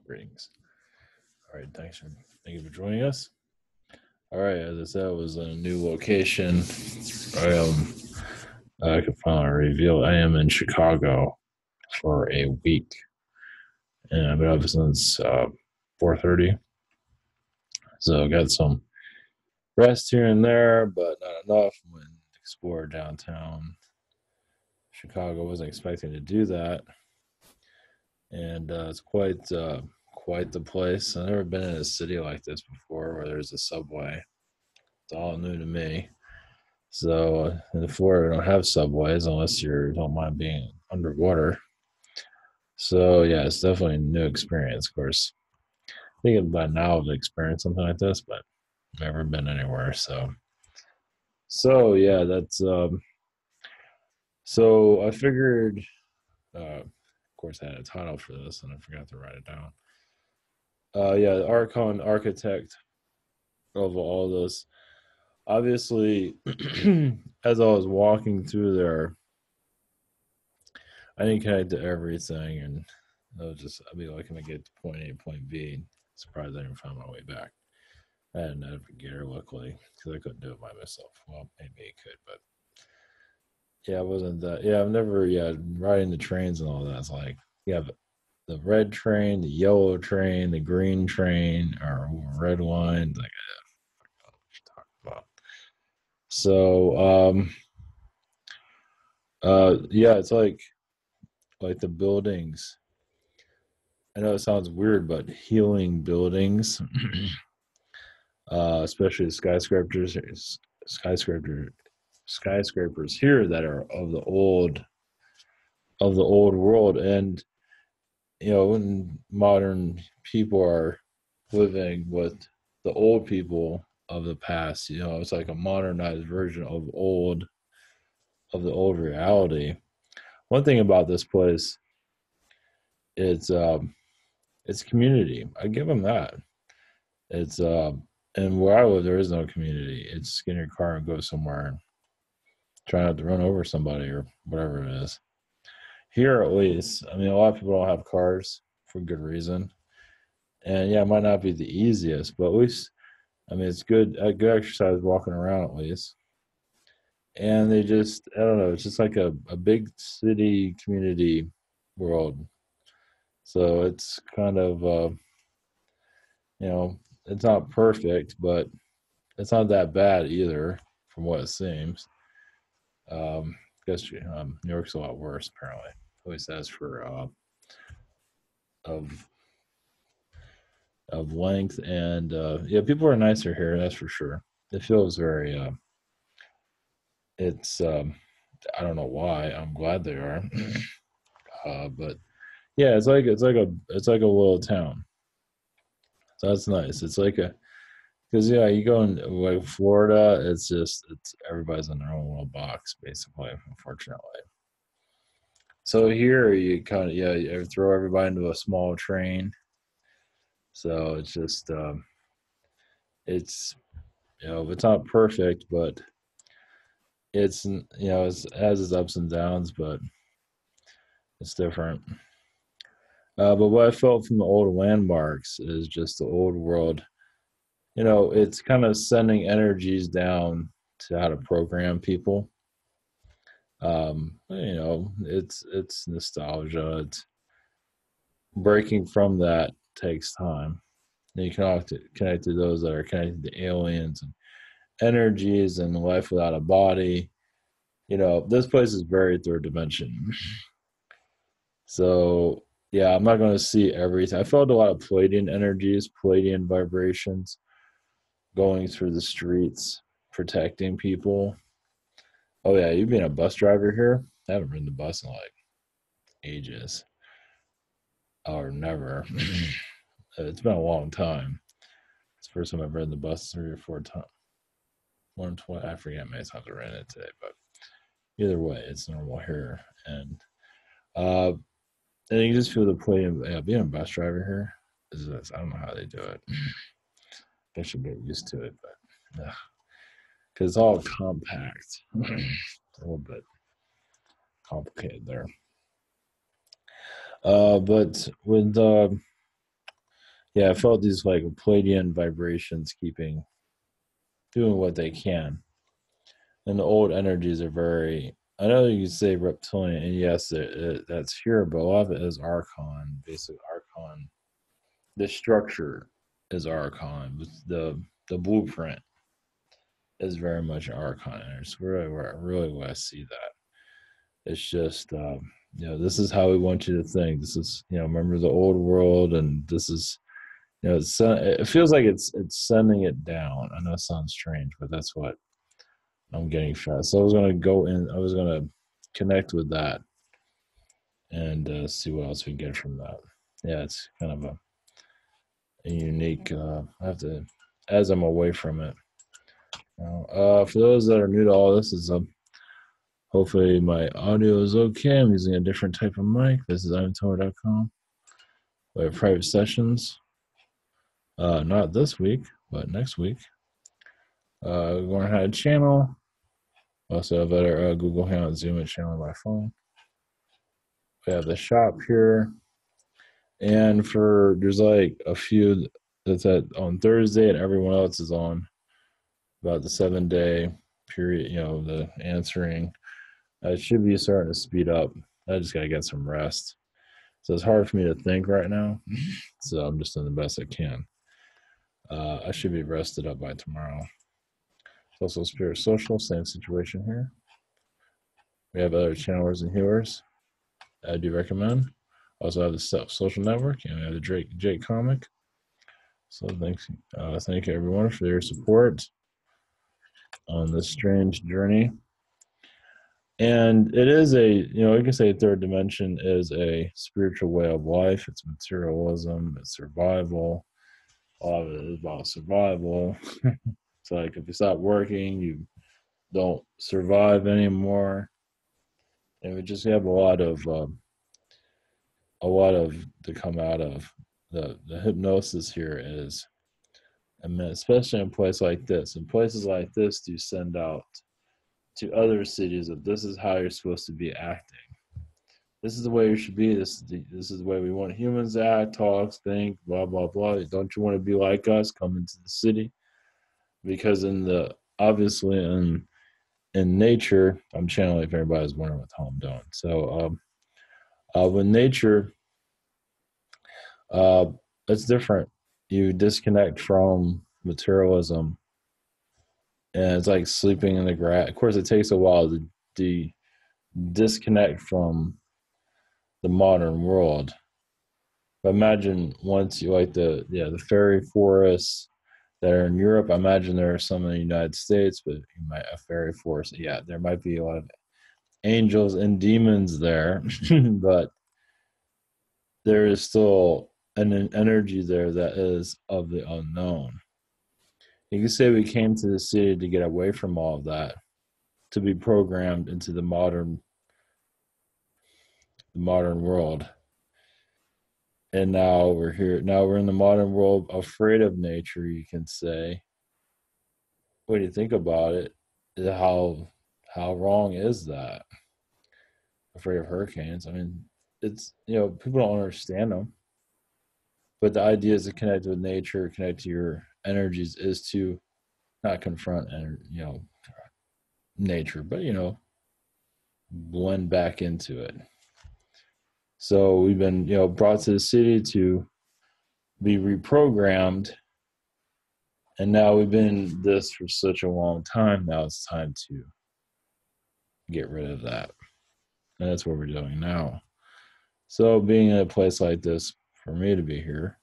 Greetings. All right, thank you for joining us. All right, as I said, it was a new location. I can finally reveal I am in Chicago for a week, and I've been up since 4:30. So I got some rest here and there, but not enough. Went to explore downtown Chicago. Wasn't expecting to do that, and it's quite the place. I've never been in a city like this before, where there's a subway. It's all new to me. So in Florida, we don't have subways unless you don't mind being underwater. So yeah, it's definitely a new experience. Of course, I think by now I've experienced something like this, but never been anywhere. So yeah, that's so I figured. Of course, I had a title for this, and I forgot to write it down. Yeah, the Archon architect of all this. Obviously, as I was walking through there, I didn't connect to everything, and I'd be looking to get to point A to point B. Surprised I didn't find my way back. I had a navigator, luckily, because I couldn't do it by myself. Well, maybe I could, but yeah, it wasn't that. Yeah, I've never, riding the trains and all that. It's like, you have the red train, the yellow train, the green train, or red line. Like, I don't know what you're talking about. So, yeah, it's like the buildings. I know it sounds weird, but healing buildings, especially skyscraper, skyscrapers here that are of the old world, and when modern people are living with the old people of the past, it's like a modernized version of the old reality. One thing about this place, it's community. I give them that. It's and where I live, there is no community. It's get in your car and go somewhere and try not to run over somebody or whatever it is. Here, at least, I mean, a lot of people don't have cars for good reason, and yeah, it might not be the easiest, but at least, I mean, it's good exercise walking around at least. And they just, I don't know, it's just like a big city community world. So it's kind of, you know, it's not perfect, but it's not that bad either, from what it seems. I guess New York's a lot worse, apparently. At least as for of length, and yeah, people are nicer here. That's for sure. It feels very. It's I don't know why. I'm glad they are, but yeah, it's like a little town. So that's nice. It's like a because yeah, you go in like Florida, it's everybody's in their own little box basically. Unfortunately, so here you kind of you throw everybody into a small train. So it's just it's it's not perfect, but it has its ups and downs, but it's different. But what I felt from the old landmarks is just the old world. It's kind of sending energies down to how to program people. It's nostalgia. It's breaking from that takes time. And you can connect to those that are connected to aliens and energies and life without a body. This place is very third dimension. So yeah, I'm not going to see everything. I felt a lot of Palladian energies, Palladian vibrations going through the streets, protecting people. Oh yeah, you being a bus driver here? I haven't ridden the bus in like ages, or never. It's been a long time. It's the first time I've ridden the bus 3 or 4 times. 120. I forget how many times I ran it today, but either way, it's normal here. Uh, and you just feel the play of being a bus driver here. Is this? I don't know how they do it. I should get used to it, but because it's all compact, a little bit complicated there. But with yeah, I felt these like Palladian vibrations doing what they can. And the old energies are very, I know you say reptilian, and yes, that's here, but a lot of it is Archon, basic Archon. The structure is Archon. The blueprint is very much Archon. And it's really where I see that. It's just, this is how we want you to think. This is, remember the old world, and this is, it feels like it's sending it down. I know it sounds strange, but that's what I'm getting from. So I was gonna go in. I was gonna connect with that and see what else we get from that. Yeah, it's kind of a unique. I have to, as I'm away from it. For those that are new to all this, is hopefully my audio is okay. I'm using a different type of mic. This is imtower.com. We have private sessions. Not this week, but next week. We're going to have a channel. Also have other Google Hangout Zoom and channel on my phone. We have the shop here. And there's like a few that's on Thursday, and everyone else is on about the 7-day period, the answering. I should be starting to speed up. I just got to get some rest. So it's hard for me to think right now. So I'm just doing the best I can. I should be rested up by tomorrow. It's also Spirit Social, same situation here. We have other channelers and healers I do recommend. Also have the social network, and we have the Jake comic. So thank you everyone for your support on this strange journey. And it is you can say third dimension is a spiritual way of life. It's materialism, it's survival. A lot of it is about survival. It's like if you stop working, you don't survive anymore. And we just have a lot of to come out of. The hypnosis here is, I mean, especially in places like this. In places like this, do send out to other cities that this is how you're supposed to be acting. This is the way you should be. This is the way we want humans to act, talk, think, blah blah blah. Don't you want to be like us? Come into the city, because obviously in nature, I'm channeling if everybody's wondering what the hell I'm doing. So with nature, it's different. You disconnect from materialism, and it's like sleeping in the grass. Of course, it takes a while to disconnect from the modern world. But imagine once you like the fairy forests that are in Europe. I imagine there are some in the United States, but a fairy forest. Yeah, there might be a lot of angels and demons there, but there is still an energy there that is of the unknown. You can say we came to the city to get away from all of that, to be programmed into the modern world. And now we're here. Now we're in the modern world, afraid of nature, you can say. When you think about it, how wrong is that? Afraid of hurricanes. I mean, it's people don't understand them. But the idea is to connect with nature, connect to your energies, is to not confront nature, but blend back into it. So we've been brought to the city to be reprogrammed, and now we've been in this for such a long time. Now it's time to get rid of that, and that's what we're doing now. So being in a place like this, for me to be here,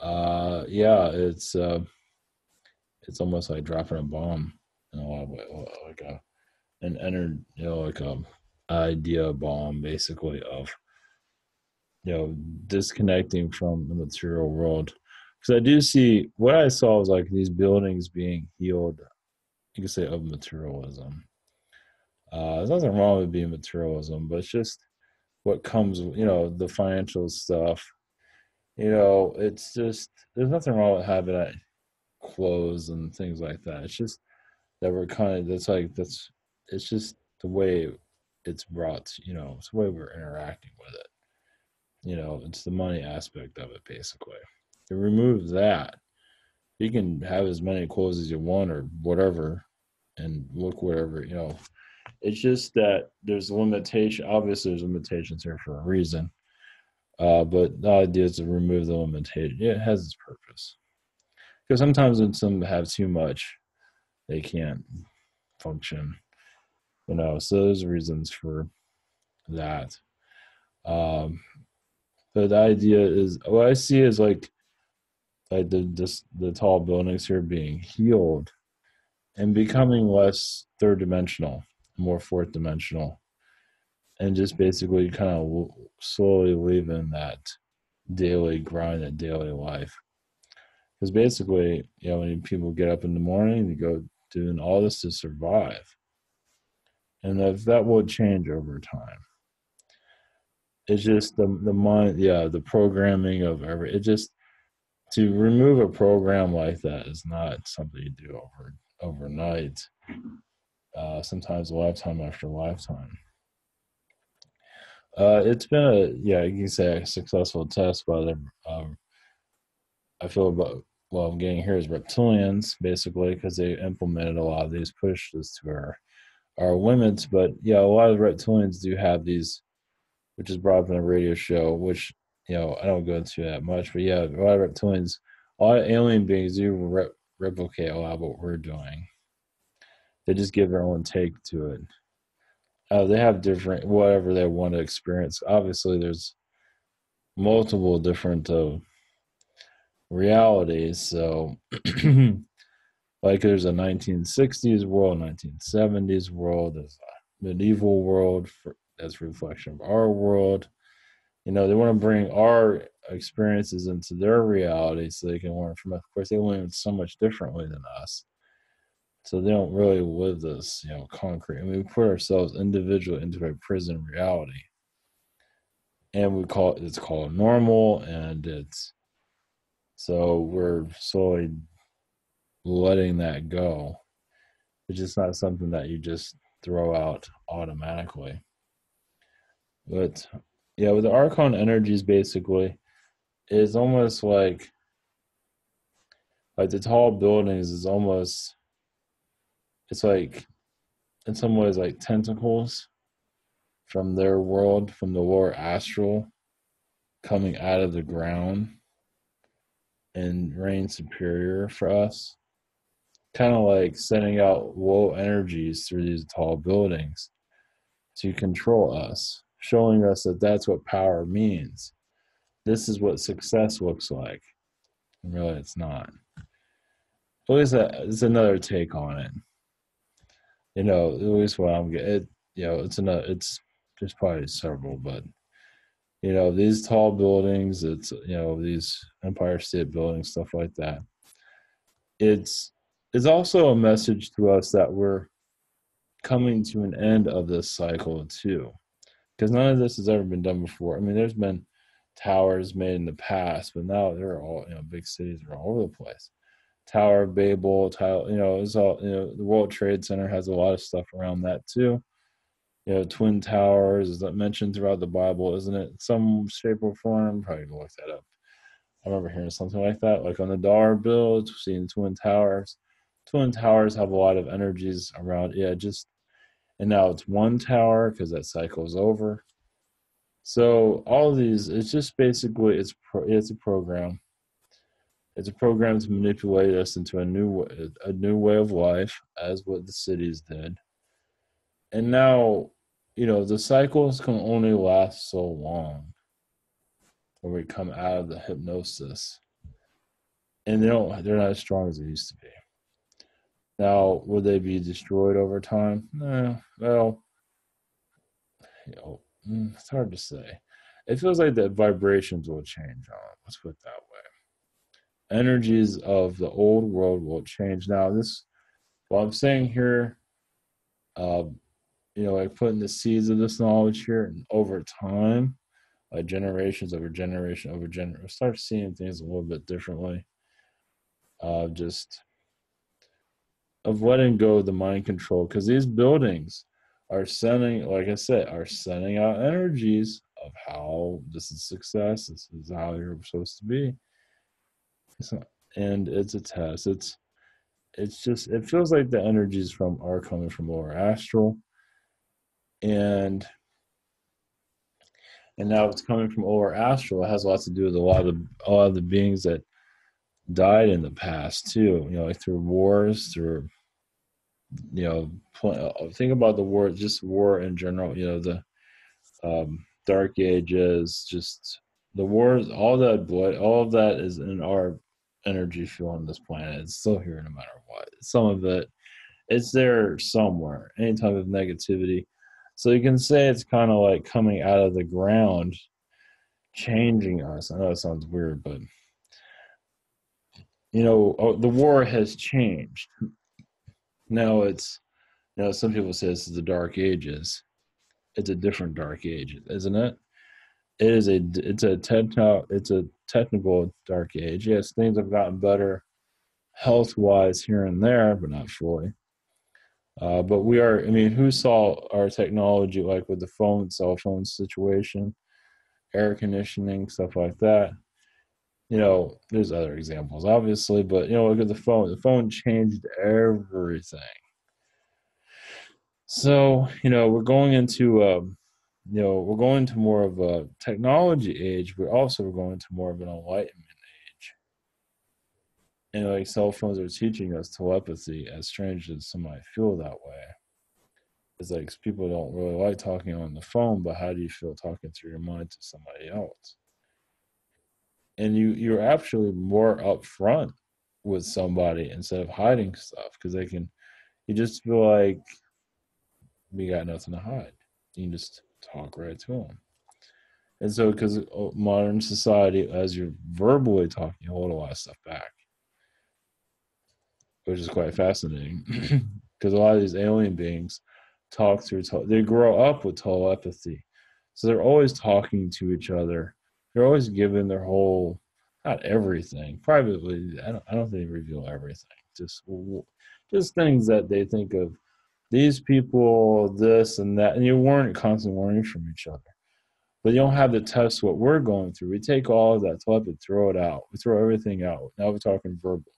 it's almost like dropping a bomb in a lot of ways, like like idea bomb, basically, of disconnecting from the material world. Because I do see, what I saw was like these buildings being healed, you could say, of materialism. There's nothing wrong with being materialism, but it's just what comes, the financial stuff. It's just, there's nothing wrong with having clothes and things like that. It's just that we're it's just the way it's brought, it's the way we're interacting with it. It's the money aspect of it, basically. It removes that. You can have as many clothes as you want or whatever and look whatever, It's just that there's a limitation. Obviously, there's limitations here for a reason. But the idea is to remove the limitation. Yeah, it has its purpose. Because sometimes when some have too much, they can't function. So there's reasons for that. Um, but the idea is what I see is like the tall buildings here being healed and becoming less third dimensional, more fourth dimensional, and just basically kind of slowly leaving that daily grind, that daily life. Because basically, when people get up in the morning, they go doing all this to survive, and if that will change over time. It's just the mind, yeah, the programming of it just to remove a program like that is not something you do overnight. Sometimes lifetime after lifetime. It's been you can say a successful test by the. I feel about what I'm getting here is reptilians basically because they implemented a lot of these pushes to our limits. But yeah, a lot of reptilians do have these, which is brought up in a radio show, which I don't go into that much. But yeah, a lot of reptilians, a lot of alien beings do replicate a lot of what we're doing. They just give their own take to it. They have different whatever they want to experience. Obviously, there's multiple different realities. So, like, there's a 1960s world, 1970s world. There's a medieval world that's a reflection of our world. They want to bring our experiences into their reality so they can learn from us. Of course, they learn so much differently than us. So they don't really live this, concrete. We put ourselves individually into a prison reality. And it's called normal, and so we're slowly letting that go. It's just not something that you just throw out automatically. But yeah, with the Archon energies basically, it's almost like the tall buildings is almost it's like in some ways like tentacles from their world, from the lower astral, coming out of the ground and reign superior for us. Kind of like sending out low energies through these tall buildings to control us, showing us that that's what power means. This is what success looks like. And really, it's not. At least it's another take on it. At least what I'm getting. It's there's probably several, but these tall buildings, it's these Empire State buildings, stuff like that. It's also a message to us that we're coming to an end of this cycle too, because none of this has ever been done before. I mean, there's been towers made in the past, but now they're all big cities are all over the place. Tower of Babel, it's all the World Trade Center has a lot of stuff around that too. Twin towers is that mentioned throughout the Bible, isn't it? Some shape or form. Probably look that up. I remember hearing something like that, like on the dollar bill, seeing twin towers. Twin towers have a lot of energies around. Yeah, and now it's one tower because that cycle is over. So all of these, it's just basically it's a program. It's a program to manipulate us into a new way of life, as what the cities did. And now, the cycles can only last so long when we come out of the hypnosis, and they're not as strong as they used to be. Now, would they be destroyed over time? No. Well, it's hard to say. It feels like the vibrations will change on it. Let's put it that way. Energies of the old world will change. Now, what I'm saying here, uh, like putting the seeds of this knowledge here, and over time, like generations over generation over generation, start seeing things a little bit differently. Just of letting go of the mind control, because these buildings are sending, like I said, are sending out energies of how this is success, this is how you're supposed to be. It's not, and it's a test. It's just it feels like the energies from are coming from lower astral, and now it's coming from lower astral. It has a lot to do with a lot of the beings that died in the past too. You know, like through wars, through you know, think about the war, just war in general. You know, the dark ages, just the wars, all that blood, all of that is in our energy field on this planet. It's still here no matter what. Some of it, it's there somewhere. Any type of negativity. So you can say it's kind of like coming out of the ground, changing us. I know it sounds weird, but the war has changed. Now it's some people say this is the dark ages. It's a different dark age, isn't it? It's a technical dark age. Yes, things have gotten better health wise here and there, but not fully. But we are. I mean, who saw our technology like with the cell phone situation, air conditioning, stuff like that? There's other examples, obviously, but look at the phone. The phone changed everything. So we're going into more of a technology age, but also we're going into more of an enlightenment age. And like cell phones are teaching us telepathy, as strange as some might feel that way. It's like people don't really like talking on the phone, but how do you feel talking through your mind to somebody else? And you're actually more upfront with somebody instead of hiding stuff because you just feel like we got nothing to hide. You can just talk right to them. And so, because modern society, as you're verbally talking, you hold a lot of stuff back, which is quite fascinating. Because a lot of these alien beings they grow up with telepathy. So they're always talking to each other. They're always giving their whole, not everything, privately. I don't think they reveal everything. Just things that they think of these people, this and that. And you weren't constantly learning from each other. But you don't have to test what we're going through. We take all of that telepathy, throw it out. We throw everything out. Now we're talking verbal.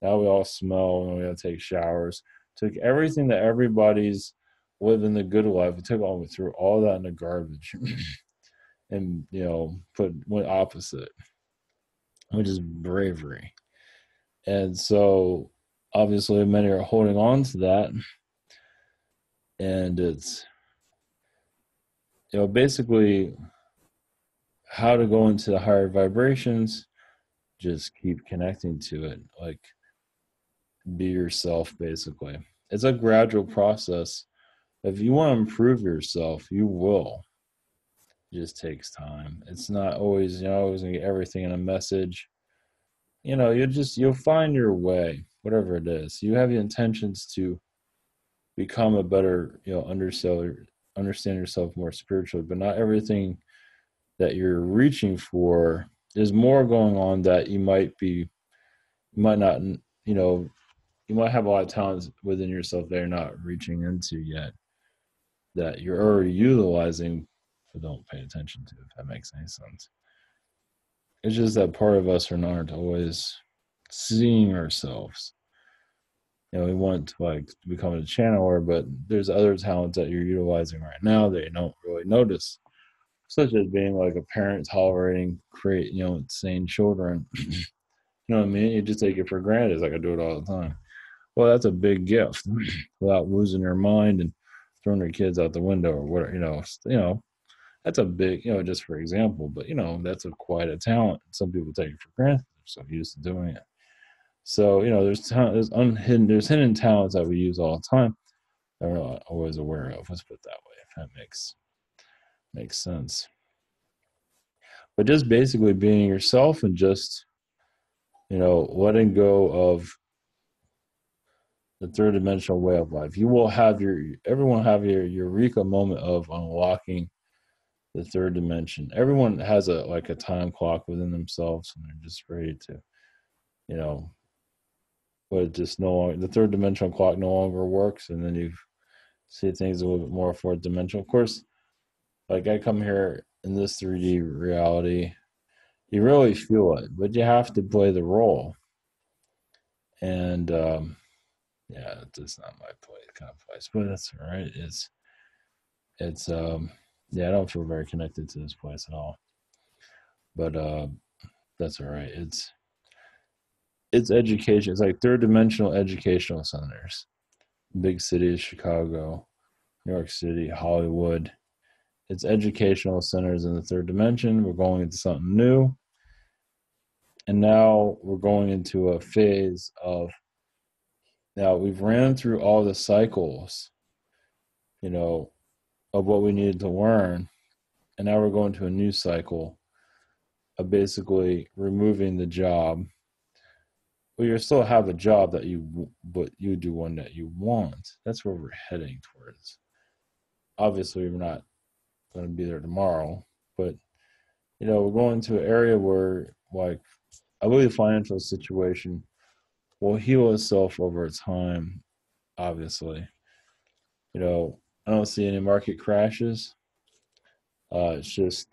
Now we all smell and we gotta take showers. Took everything that everybody's living the good life. We threw all that in the garbage, and went opposite, which is bravery. And so, obviously, many are holding on to that, and it's basically how to go into the higher vibrations. Just keep connecting to it, like be yourself. Basically, it's a gradual process. If you want to improve yourself, you will. It just takes time. It's not always always gonna get everything in a message. You'll find your way, whatever it is. You have the intentions to become a better understand yourself more spiritually, but not everything that you're reaching for. There's more going on that you might not you might have a lot of talents within yourself that you're not reaching into yet, that you're already utilizing but don't pay attention to, if that makes any sense. It's just that part of us aren't always seeing ourselves. We want to become a channeler, but there's other talents that you're utilizing right now that you don't really notice, such as being like a parent tolerating create insane children. You know what I mean? You just take it for granted. It's like I do it all the time. Well, that's a big gift without losing your mind and throwing your kids out the window or whatever. That's a big, just for example, but that's quite a talent. Some people take it for granted. They're so used to doing it. So, there's hidden talents that we use all the time that we're not always aware of. Let's put it that way, if that makes sense. But just basically being yourself and just, letting go of the third dimensional way of life. Everyone have your Eureka moment of unlocking the third dimension. Everyone has a time clock within themselves, and they're just ready to, but just no longer, the third dimensional clock no longer works, and then you see things a little bit more fourth dimensional. Of course, like I come here in this 3D reality, You really feel it, but you have to play the role. And yeah, it's just not my place, kind of place, but that's all right. It's yeah, I don't feel very connected to this place at all, but that's all right. It's education. It's like third dimensional educational centers. Big cities, Chicago, New York City, Hollywood. It's educational centers in the third dimension. We're going into something new. And now we're going into a phase of, now we've ran through all the cycles, you know, of what we needed to learn. And now we're going to a new cycle of basically removing the job. Well, you still have a job that but you do one that you want. That's where we're heading towards. Obviously, we're not going to be there tomorrow, but we're going to an area where, like, I believe the financial situation will heal itself over time. Obviously, I don't see any market crashes. It's just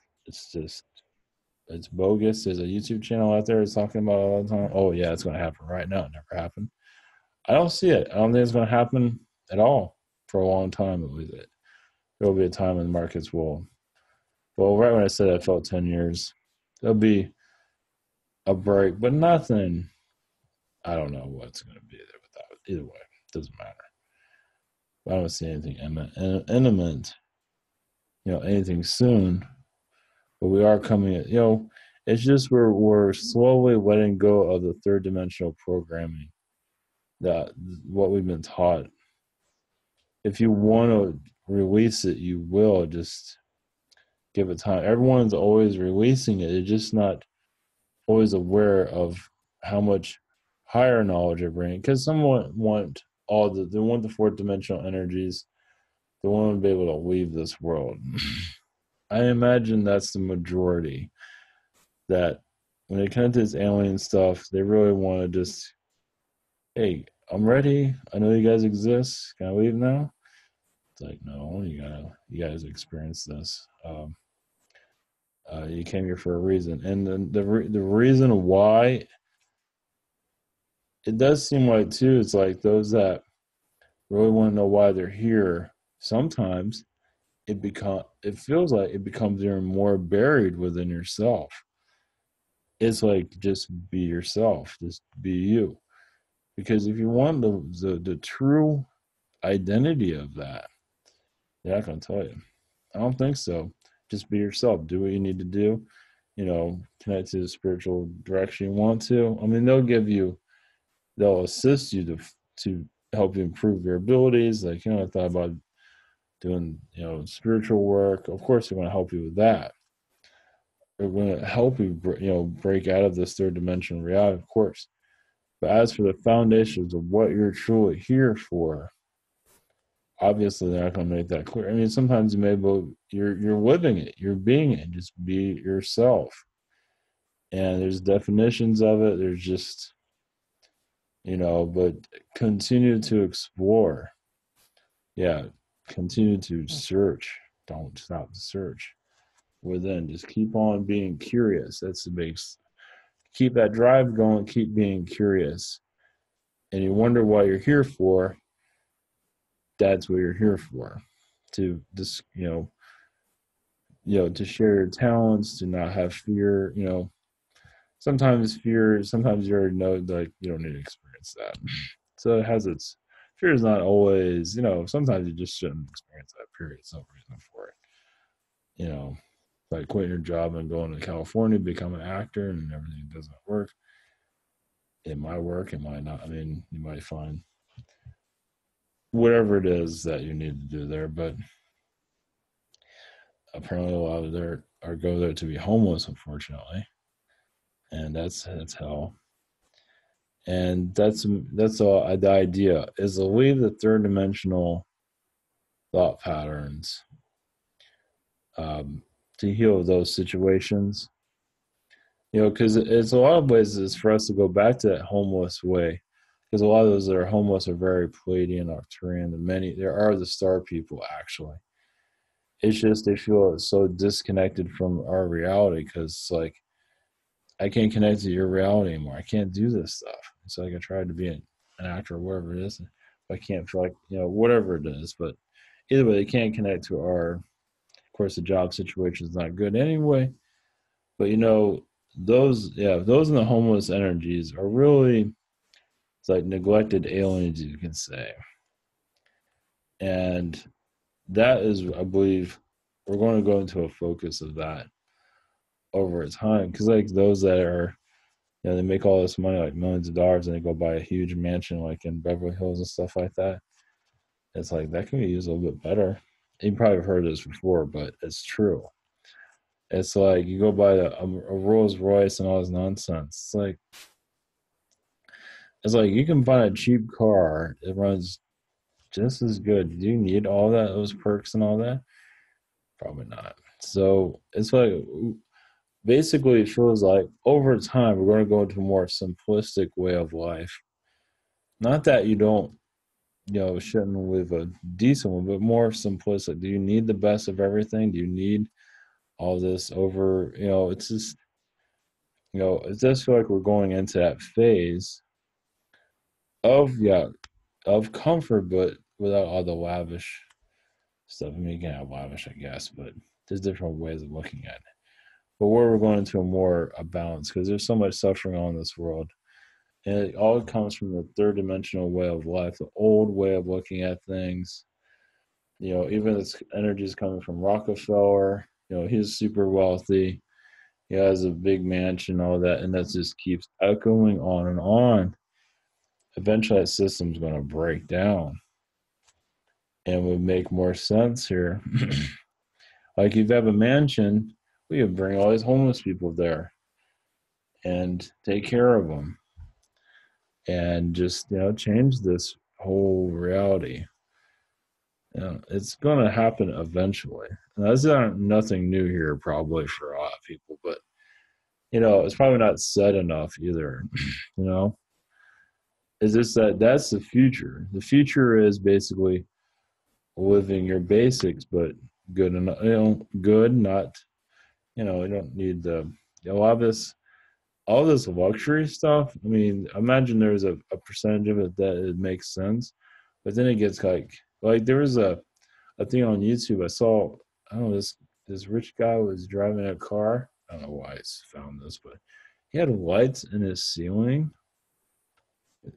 it's bogus. There's a YouTube channel out there that's talking about it all the time. Oh yeah, it's going to happen right now. It never happened. I don't see it. I don't think it's going to happen at all for a long time. At least there will be a time when the markets will. Well, right when I said I felt 10 years, there'll be a break, but nothing. I don't know what's going to be there without. Either way, it doesn't matter. I don't see anything imminent, anything soon. But we are coming. It's just we're slowly letting go of the third dimensional programming, that what we've been taught. If you want to release it, you will. Just give it time. Everyone's always releasing it. They're just not always aware of how much higher knowledge they're bringing. Because someone they want the fourth dimensional energies. They want to be able to leave this world. I imagine that's the majority. That when they come to this alien stuff, they really want to just, hey, I'm ready. I know you guys exist. Can I leave now? It's like, no, you guys experience this. You came here for a reason, and the reason why, it does seem like too, it's like those that really want to know why they're here. Sometimes it feels like it becomes even more buried within yourself. It's like, just be yourself, just be you. Because if you want the true identity of that, they're not going to tell you. I don't think so. Just be yourself. Do what you need to do. Connect to the spiritual direction you want to. I mean, they'll assist you to help you improve your abilities. Like, I thought about doing, spiritual work. Of course, they're going to help you with that. They're going to help you, break out of this third dimensional reality, of course. But as for the foundations of what you're truly here for, obviously they're not going to make that clear. I mean, sometimes you're living it, you're being it. Just be yourself. And there's definitions of it. There's just, but continue to explore. Yeah, continue to search. Don't stop the search within. Just keep on being curious. That's the big. Keep that drive going. Keep being curious. And you wonder what you're here for. That's what you're here for. To just, to share your talents, to not have fear. Sometimes fear. Sometimes you already know, like, you don't need to experience that. So it has its fear. Is not always, sometimes you just shouldn't experience that. Period. There's no reason for it. Like quitting your job and going to California, become an actor, and everything doesn't work. It might work. It might not. I mean, you might find whatever it is that you need to do there, but apparently a lot of there go there to be homeless, unfortunately, and that's hell. And that's all. The idea is to leave the third dimensional thought patterns, to heal those situations. Because it's a lot of ways is for us to go back to that homeless way. Because a lot of those that are homeless are very Pleiadian, Arcturian, and there are the star people, actually. It's just they feel so disconnected from our reality, because, like, I can't connect to your reality anymore. I can't do this stuff. It's like I tried to be an actor or whatever it is. I can't feel like, whatever it is. But either way, they can't connect to our, of course, the job situation is not good anyway. But, those in the homeless energies are really, it's like neglected aliens, you can say. And that is, I believe, we're going to go into a focus of that over time. Because, like, those that are, they make all this money, like millions of dollars, and they go buy a huge mansion, like in Beverly Hills and stuff like that. It's like that can be used a little bit better. You probably have heard this before, but it's true. It's like you go buy a Rolls Royce and all this nonsense. It's like you can buy a cheap car. It runs just as good. Do you need all that, those perks and all that? Probably not. So it's like basically it feels like over time we're going to go into a more simplistic way of life. Not that you don't, shouldn't live a decent one, but more simplistic. Do you need the best of everything? Do you need all this over? It's just, it does feel like we're going into that phase of, of comfort, but without all the lavish stuff. I mean, you can have lavish, I guess, but there's different ways of looking at it. But where we're going into a balance, because there's so much suffering on this world. And it all comes from the third dimensional way of life, the old way of looking at things. Even this energy is coming from Rockefeller. He's super wealthy. He has a big mansion, all that, and that just keeps echoing on and on. Eventually, that system's going to break down and would make more sense here. Like, if you have a mansion, we would bring all these homeless people there and take care of them and just, change this whole reality. It's going to happen eventually. And that's nothing new here, probably for a lot of people, but it's probably not said enough either. you know, is this that's the future? The future is basically living your basics, but good enough. Good, not. You don't need a lot of this, all this luxury stuff. I mean, imagine there's a percentage of it that it makes sense, but then it gets like there was a thing on YouTube I saw. I don't know, this rich guy was driving a car. I don't know why I found this, but he had lights in his ceiling.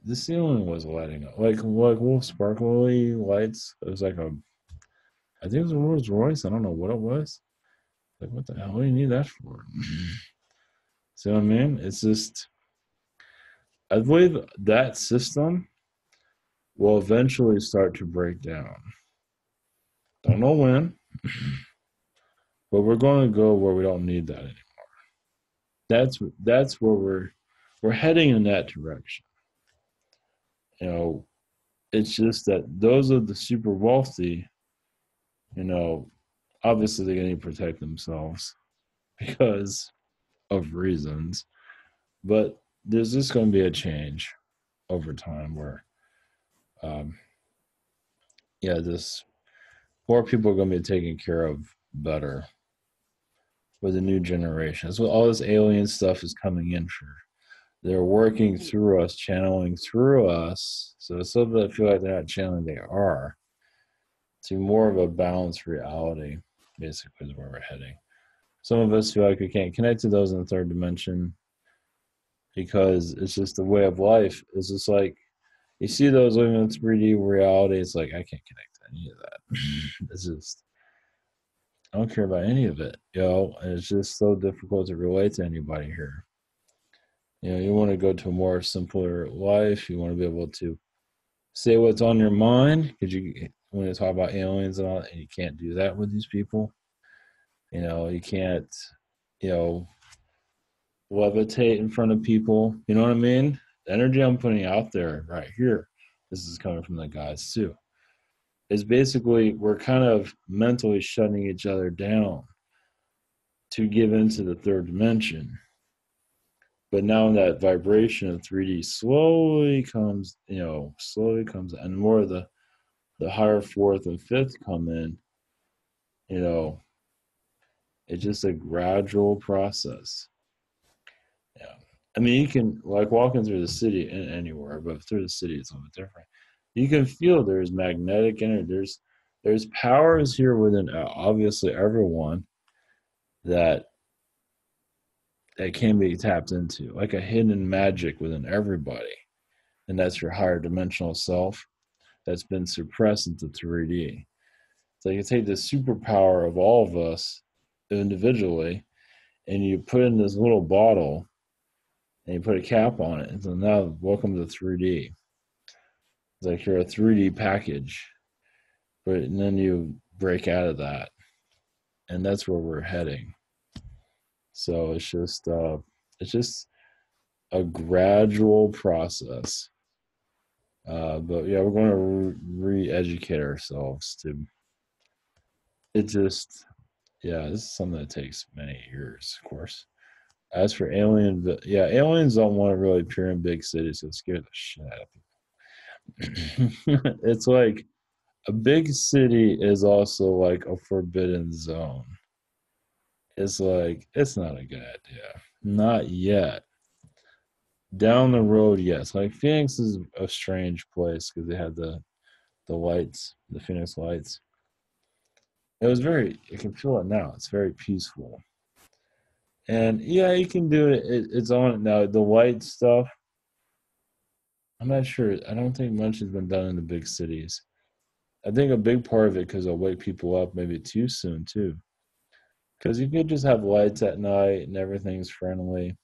The ceiling was lighting up like little sparkly lights. It was like I think it was a Rolls Royce. I don't know what it was. Like, what the hell do you need that for? See what I mean? It's just, I believe that system will eventually start to break down. Don't know when, but we're going to go where we don't need that anymore. That's where we're heading in that direction. It's just that those are the super wealthy. Obviously they're going to protect themselves because of reasons, but there's just going to be a change over time where, um, this more people are going to be taken care of better with the new generation. That's what all this alien stuff is coming in for. They're working through us, channeling through us. So it's so that I feel like they're not channeling, they are, to more of a balanced reality, basically, is where we're heading. Some of us feel like we can't connect to those in the third dimension because it's just the way of life. It's just like you see those living in 3D reality. It's like, I can't connect to any of that. It's just, I don't care about any of it, and it's just so difficult to relate to anybody here. You want to go to a more simpler life. You want to be able to say what's on your mind because you want to talk about aliens and all that, and you can't do that with these people. You can't, you know, levitate in front of people. You know what I mean? The energy I'm putting out there right here, this is coming from the guys too, is basically we're kind of mentally shutting each other down to give into the third dimension. But now that vibration of 3D slowly comes, and more of the higher fourth and fifth come in, it's just a gradual process. I mean, you can like walking through the city anywhere, but through the city it's a little bit different. You can feel there's magnetic energy. There's powers here within obviously everyone that can be tapped into, like a hidden magic within everybody, and that's your higher dimensional self that's been suppressed into 3D. So you take the superpower of all of us individually, and you put it in this little bottle, and you put a cap on it. And so now, welcome to 3D. It's like you're a 3D package, but and then you break out of that, and that's where we're heading. So it's just a gradual process. But yeah, we're going to re-educate ourselves to. It just yeah, this is something that takes many years, of course. As for yeah, aliens don't want to really appear in big cities. It scares the shit out of people. It's like a big city is also like a forbidden zone. It's like it's not a good idea. Not yet. Down the road, yes. Like Phoenix is a strange place because they had the lights, the Phoenix lights. It was very. You can feel it now. It's very peaceful. And yeah, you can do it's on it now. The light stuff, I'm not sure. I don't think much has been done in the big cities. I think a big part of it because it'll wake people up maybe too soon too. Because you could just have lights at night and everything's friendly.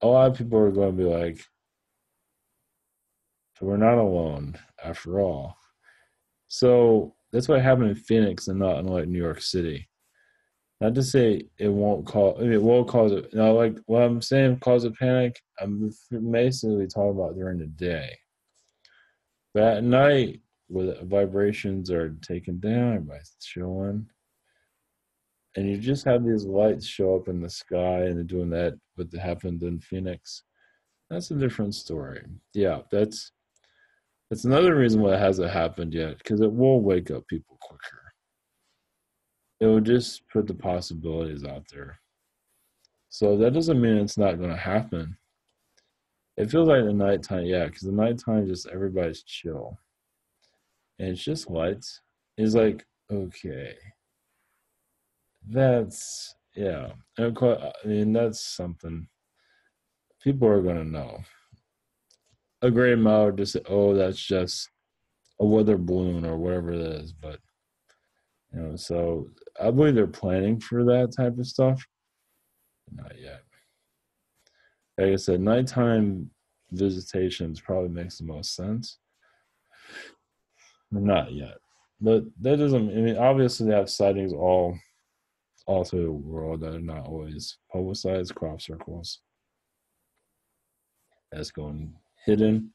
A lot of people are going to be like, we're not alone after all. So that's what happened in Phoenix and not in like New York City. Not to say it won't cause. I mean, it will cause it. No, like what I'm saying, cause a panic. I'm basically talking about during the day, but at night, where the vibrations are taken down, by chilling, and you just have these lights show up in the sky, and they're doing that. What happened in Phoenix? That's a different story. Yeah, that's another reason why it hasn't happened yet, because it will wake up people quicker. It will just put the possibilities out there. So that doesn't mean it's not going to happen. It feels like the nighttime, yeah, because the nighttime just everybody's chill, and it's just lights. It's like okay, that's yeah. And of course, I mean that's something people are gonna know. A great amount would just say, "Oh, that's just a weather balloon or whatever it is," but so I believe they're planning for that type of stuff. Not yet. Like I said, nighttime visitations probably makes the most sense. Not yet. But that doesn't. I mean, obviously, they have sightings all through the world that are not always publicized. Crop circles that's going hidden.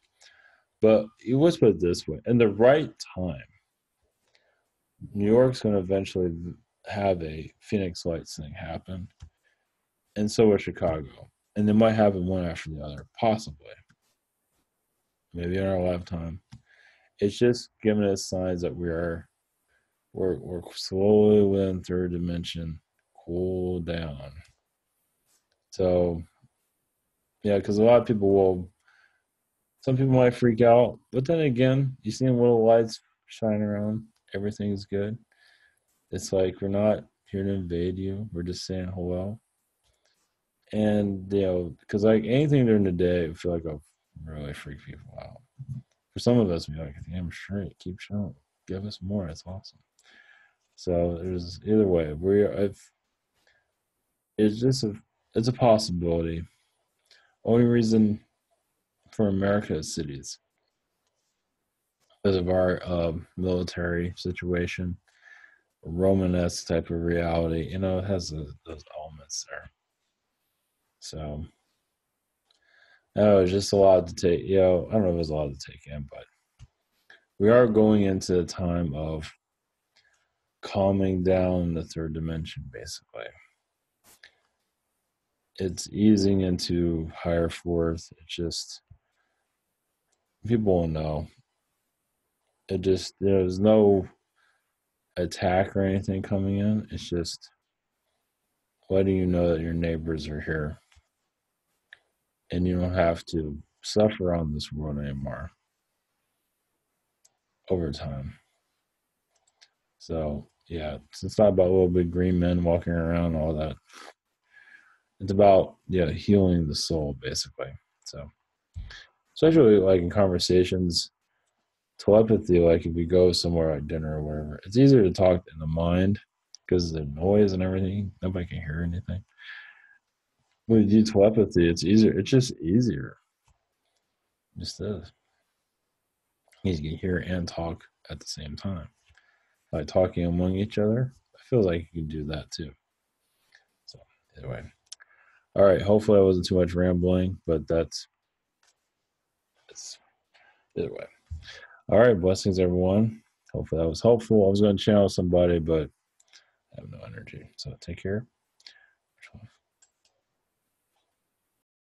But let's put it this way: in the right time, New York's going to eventually have a Phoenix Lights thing happen, and so will Chicago, and they might happen one after the other, possibly, maybe in our lifetime. It's just giving us signs that we're slowly within third dimension, cool down. So yeah, because a lot of people will. Some people might freak out, but then again, you see little lights shining around. Everything's good. It's like we're not here to invade you. We're just saying hello. And because like anything during the day, I feel like I'll really freak people out. For some of us, be like, damn straight, keep showing, give us more. It's awesome. So there's either way. It's just it's a possibility. Only reason for America is cities because of our military situation, Romanesque type of reality. It has those elements there. So, it's just a lot to take. I don't know if it's a lot to take in, but we are going into a time of calming down the third dimension, basically. It's easing into higher fourth. It's just, people will know. It just, there's no attack or anything coming in. It's just letting you know that your neighbors are here. and you don't have to suffer on this world anymore over time. So yeah, it's not about little big green men walking around, all that. It's about healing the soul basically. So especially like in conversations, telepathy, like if you go somewhere like dinner or whatever, it's easier to talk in the mind because of the noise and everything. Nobody can hear anything. When you do telepathy, it's easier. It's just easier. It just is. You can hear and talk at the same time. By talking among each other, I feel like you can do that too. So anyway. All right. Hopefully I wasn't too much rambling, but that's either way. All right. Blessings, everyone. Hopefully that was helpful. I was going to channel somebody, but I have no energy. So take care.